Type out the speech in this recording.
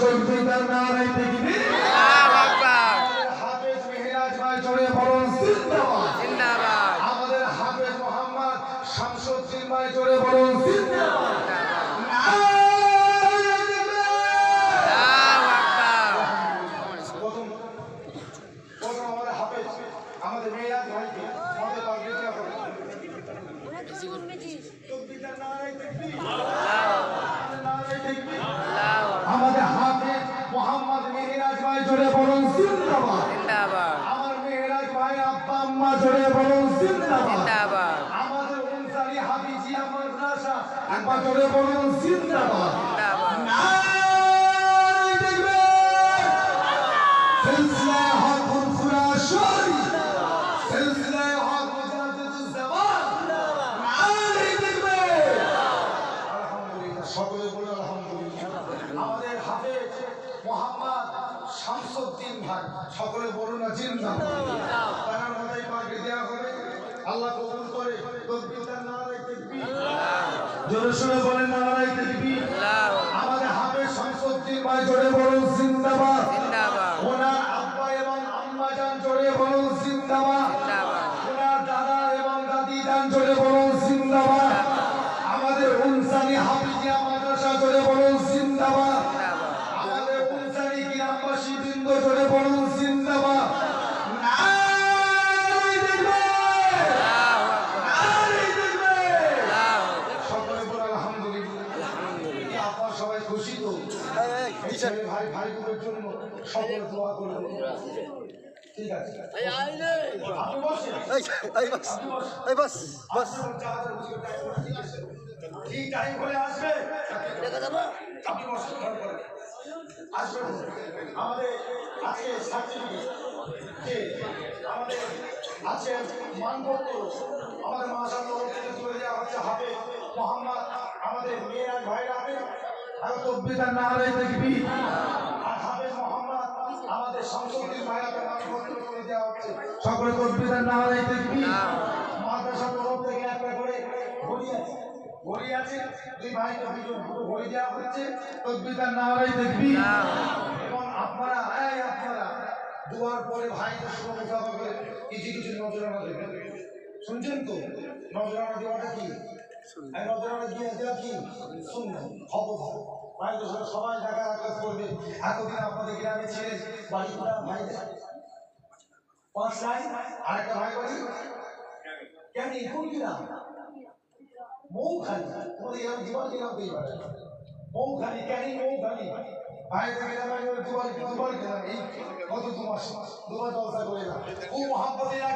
তকবীর নারায়ে তাকবীর। হাফেজ মেহেরাজ ভাই জোরে বলুন জিন্দাবাদ জিন্দাবাদ। আমাদের হাফেজ মোহাম্মদ শামসুদ্দিন ভাই জোরে বলুন জিন্দাবাদ। আমাদের মেহেরাজ ভাইকে আমাদের পাগড়িটা করে আমাদের হাফেজ মোহাম্মদ মেহেরাজ ভাই জোরে বলুন জিন্দাবাদ। আমার মেহেরাজ ভাই আব্বা আম্মা জোরে বলুন জিন্দাবাদ। আমাদের অনুসারী হাফিজিয়া মাদ্রাসা একবার জোরে বলুন জিন্দাবাদ। নারায়ে তাকবীর। সিলসিলায়ে হক ফুরফুরা শরী সিলসিলায়ে হক মুজাদ্দিদুজ জামান নারায়ে তাকবীর। আলহামদুলিল্লাহ সকলে বলে আলহামদুলিল্লাহ। আমাদের হাফেজ মোহাম্মদ শামসুদ্দিন ভাই সকলে বলুন না জিন্দাবাদ। তার মাথায় পাগড়ি দেওয়া হবে আল্লাহ কবুল করে তকবীর নারায়ে তাকবীর। জোরে শুনে বলেন নারায়ে তাকবীর। আমাদের হাফেজ শামসুদ্দিন ভাই জোরে বলুন জিন্দাবাদ। ওনার আব্বা এবং আম্মা জান জোরে বলুন জিন্দাবাদ। ওনার দাদা এবং দাদি জান জোরে বলুন জিন্দাবাদ। আমাদের উনসানি হাফিজিয়া মাদ্রাসা জোরে বলুন জিন্দাবাদ। আমাদের উনসানি গ্রামবাসী বৃন্দ জোরে বলুন জিন্দাবাদ। নারায়ে তাকবীর। নারায়ে তাকবীর। সকলে বলে আলহামদুলিল্লাহ। আপনারা সবাই খুশি তো? ভাই ভাইগুলোর জন্য সকলে দোয়া করবেন। ঠিক আছে আপনি বসেন। ঠিক টাইম হলে আসবে আপনি বসেন আসবে আমাদের আজকে সার্টিফিকেট আমাদের আছে মানপত্র আমাদের মাশাআল্লাহ থেকে তুলে দেওয়া হচ্ছে হাফেজ মোহাম্মদ আমাদের মেহেরাজ ভাইরা হবে আর তকবীর নারায়ে তাকবীর। আর হাফেজ মোহাম্মদ আমাদের শামসুদ্দিন ভাইকে মানপত্র তুলে দেওয়া হচ্ছে সকলে তকবীর নারায়ে তাকবীর। মাদ্রাসা তরফ থেকে একটা করে ঘড়ি আছে দুই ভাইকে দুটো ঘড়ি দেওয়া হচ্ছে তকবীর নারায়ে তাকবীর। এবং আপনারা দুয়ার পরে ভাইদের শুভেচ্ছা করে কিছু কিছু নজরানা দেবেন। শুনছেন তো নজরানা দেওয়াটা কি? নজরানা দেওয়া কি শুনবেন খবর ভাইদের সাথে সবাই দেখা রাখা করবে। এতদিন আপনাদের গ্রামে ছিলেন বাড়ি ভাইদের 5 লাইন আরেকটা ভাই বাড়ি কেন কোন গ্রাম মৌখালি তোমাদের গ্রাম জীবন গ্রাম দিয়ে পারে মৌখালি কেন মৌখালি ভাইদের গ্রামে দুবার গেলাম এই গত 2 মাস 2 বার জলসা করে ও মহাব্বতের